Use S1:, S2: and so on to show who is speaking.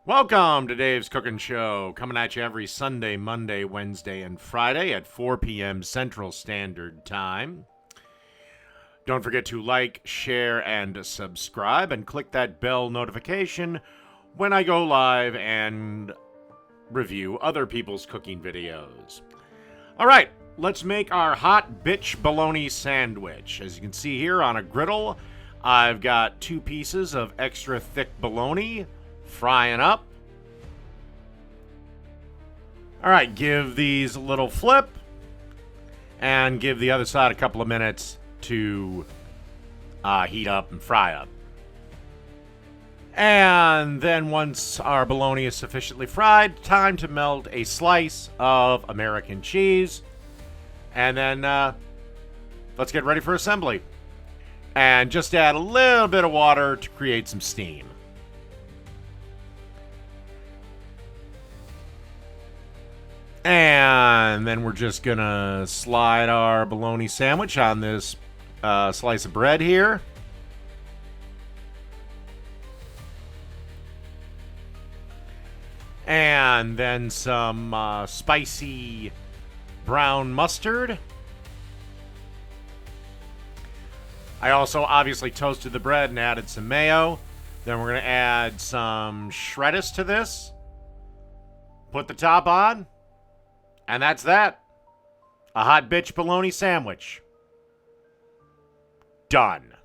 S1: Welcome to Dave's Cooking Show, coming at you every Sunday, Monday, Wednesday, and Friday at 4 p.m. Central Standard Time. Don't forget to like, share, and subscribe, and click that bell notification when I go live and review other people's cooking videos. All right, let's make our hot bitch bologna sandwich. As you can see here on a griddle, I've got 2 pieces of extra thick bologna frying up. All right, give these a little flip and give the other side a couple of minutes to heat up and fry up. And then once our bologna is sufficiently fried, time to melt a slice of American cheese. And then let's get ready for assembly. And just add a little bit of water to create some steam. And then we're just going to slide our bologna sandwich on this slice of bread here. And then some spicy brown mustard. I also obviously toasted the bread and added some mayo. Then we're going to add some shredders to this. Put the top on. And that's that. A hot bitch bologna sandwich. Done.